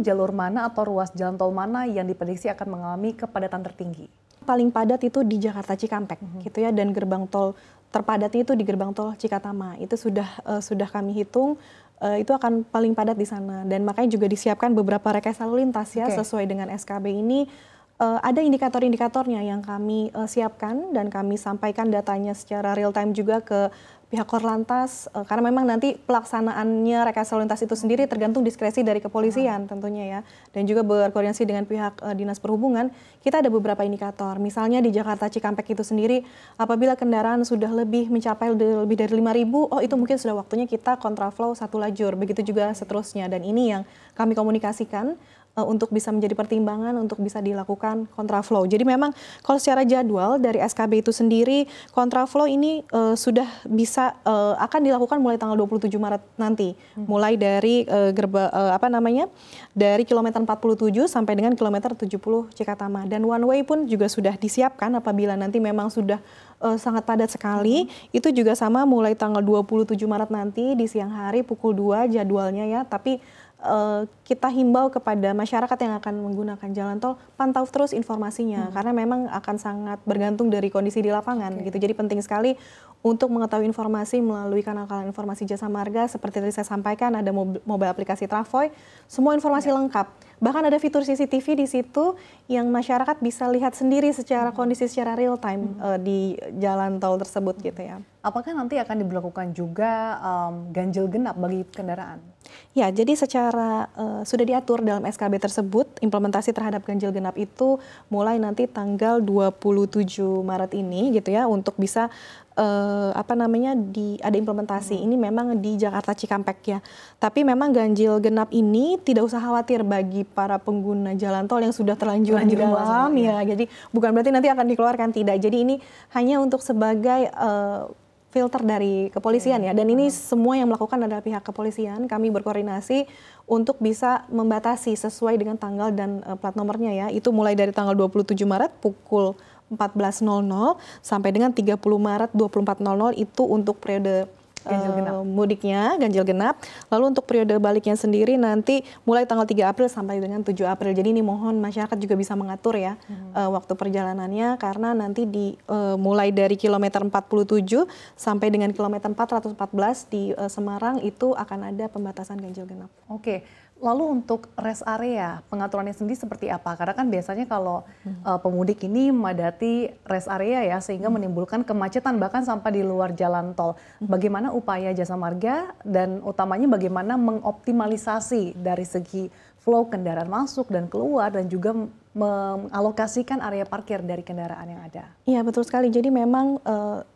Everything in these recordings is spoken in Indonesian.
jalur mana atau ruas jalan tol mana yang diprediksi akan mengalami kepadatan tertinggi? Paling padat itu di Jakarta Cikampek gitu ya, dan gerbang tol terpadatnya itu di gerbang tol Cikatama. Itu sudah kami hitung, itu akan paling padat di sana, dan makanya juga disiapkan beberapa rekayasa lalu lintas ya, sesuai dengan SKB ini. Ada indikator-indikatornya yang kami siapkan dan kami sampaikan datanya secara real time juga ke pihak Korlantas, karena memang nanti pelaksanaannya rekayasa lalu lintas itu sendiri tergantung diskresi dari kepolisian tentunya ya, dan juga berkoordinasi dengan pihak Dinas Perhubungan. Kita ada beberapa indikator, misalnya di Jakarta Cikampek itu sendiri, apabila kendaraan sudah mencapai lebih dari 5.000, oh itu mungkin sudah waktunya kita kontraflow satu lajur, begitu juga seterusnya, dan ini yang kami komunikasikan untuk bisa menjadi pertimbangan untuk bisa dilakukan kontraflow. Jadi memang kalau secara jadwal dari SKB itu sendiri, kontraflow ini sudah bisa akan dilakukan mulai tanggal 27 Maret nanti. Mulai dari dari kilometer 47 sampai dengan kilometer 70 Cikatama. Dan one way pun juga sudah disiapkan apabila nanti memang sudah sangat padat sekali. Itu juga sama mulai tanggal 27 Maret nanti di siang hari pukul 2 jadwalnya ya. Tapi kita himbau kepada masyarakat yang akan menggunakan jalan tol, pantau terus informasinya, karena memang akan sangat bergantung dari kondisi di lapangan gitu. Jadi penting sekali untuk mengetahui informasi melalui kanal-kanal informasi Jasa Marga, seperti tadi saya sampaikan ada mobile aplikasi Travoy, semua informasi lengkap. Bahkan ada fitur CCTV di situ yang masyarakat bisa lihat sendiri secara kondisi secara real time di jalan tol tersebut gitu ya. Apakah nanti akan diberlakukan juga ganjil genap bagi kendaraan? Ya, jadi secara sudah diatur dalam SKB tersebut, implementasi terhadap ganjil genap itu mulai nanti tanggal 27 Maret ini gitu ya, untuk bisa ada implementasi. Ini memang di Jakarta Cikampek ya. Tapi memang ganjil genap ini tidak usah khawatir bagi para pengguna jalan tol yang sudah terlanjur di dalam ya. Jadi bukan berarti nanti akan dikeluarkan, tidak. Jadi ini hanya untuk sebagai filter dari kepolisian ya, dan ini semua yang melakukan adalah pihak kepolisian. Kami berkoordinasi untuk bisa membatasi sesuai dengan tanggal dan plat nomornya ya. Itu mulai dari tanggal 27 Maret pukul 14.00 sampai dengan 30 Maret 24.00 itu untuk periode mudiknya, ganjil genap. Lalu untuk periode baliknya sendiri nanti mulai tanggal 3 April sampai dengan 7 April. Jadi ini mohon masyarakat juga bisa mengatur ya waktu perjalanannya, karena nanti mulai dari kilometer 47 sampai dengan kilometer 414 di Semarang itu akan ada pembatasan ganjil genap. Oke. Lalu untuk rest area, pengaturannya sendiri seperti apa? Karena kan biasanya kalau pemudik ini memadati rest area ya, sehingga menimbulkan kemacetan bahkan sampai di luar jalan tol. Bagaimana upaya Jasa Marga dan utamanya bagaimana mengoptimalisasi dari segi flow kendaraan masuk dan keluar, dan juga mengalokasikan area parkir dari kendaraan yang ada? Iya, betul sekali. Jadi memang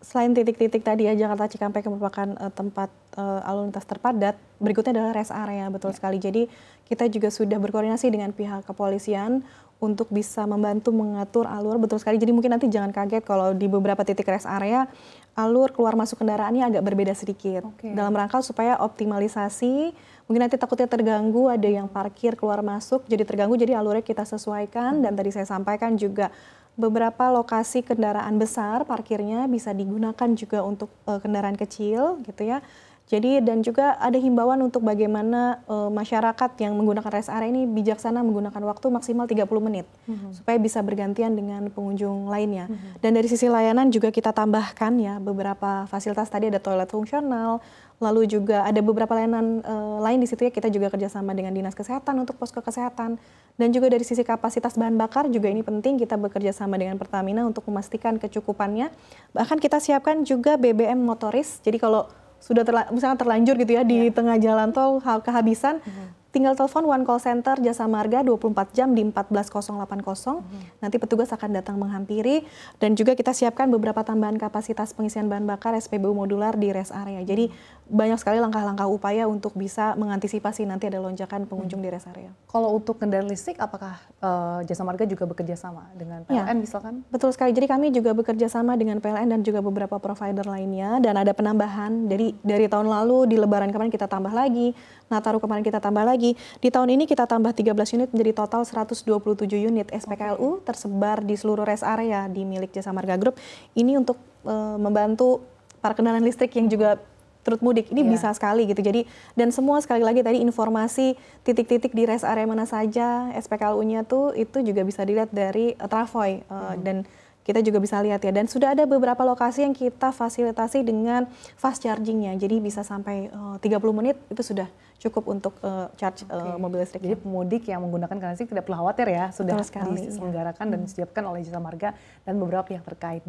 selain titik-titik tadi ya, Jakarta Cikampek merupakan tempat lalu lintas terpadat, berikutnya adalah rest area, betul sekali. Jadi kita juga sudah berkoordinasi dengan pihak kepolisian untuk bisa membantu mengatur alur, betul sekali. Jadi mungkin nanti jangan kaget kalau di beberapa titik rest area alur keluar masuk kendaraannya agak berbeda sedikit. Dalam rangka supaya optimalisasi, mungkin nanti takutnya terganggu, ada yang parkir keluar masuk jadi terganggu, jadi alurnya kita sesuaikan. Dan tadi saya sampaikan juga beberapa lokasi kendaraan besar parkirnya bisa digunakan juga untuk kendaraan kecil gitu ya. Jadi dan juga ada himbauan untuk bagaimana masyarakat yang menggunakan rest area ini bijaksana menggunakan waktu maksimal 30 menit supaya bisa bergantian dengan pengunjung lainnya. Dan dari sisi layanan juga kita tambahkan ya beberapa fasilitas, tadi ada toilet fungsional, lalu juga ada beberapa layanan lain di situ ya. Kita juga kerjasama dengan Dinas Kesehatan untuk posko kesehatan, dan juga dari sisi kapasitas bahan bakar juga ini penting, kita bekerja sama dengan Pertamina untuk memastikan kecukupannya. Bahkan kita siapkan juga BBM motoris, jadi kalau sudah misalnya terlanjur gitu ya di tengah jalan tol kehabisan, tinggal telepon one call center Jasa Marga 24 jam di 14080. Nanti petugas akan datang menghampiri, dan juga kita siapkan beberapa tambahan kapasitas pengisian bahan bakar SPBU modular di rest area. Jadi banyak sekali langkah-langkah upaya untuk bisa mengantisipasi nanti ada lonjakan pengunjung di rest area. Kalau untuk kendaraan listrik, apakah Jasa Marga juga bekerja sama dengan PLN misalkan? Betul sekali. Jadi kami juga bekerja sama dengan PLN dan juga beberapa provider lainnya, dan ada penambahan. Jadi dari tahun lalu di Lebaran kemarin kita tambah lagi, Nataru kemarin kita tambah lagi. Di tahun ini kita tambah 13 unit menjadi total 127 unit SPKLU tersebar di seluruh rest area di milik Jasa Marga Group. Ini untuk membantu para kendaraan listrik yang juga turut mudik. Ini bisa sekali gitu. Jadi dan semua sekali lagi tadi informasi titik-titik di rest area mana saja SPKLU-nya tuh itu juga bisa dilihat dari Travoy dan kita juga bisa lihat ya. Dan sudah ada beberapa lokasi yang kita fasilitasi dengan fast charging-nya. Jadi bisa sampai 30 menit itu sudah cukup untuk charge mobil listrik. Jadi pemudik yang menggunakan kendaraan listrik tidak perlu khawatir ya, sudah diselenggarakan dan disiapkan oleh Jasa Marga dan beberapa pihak terkait.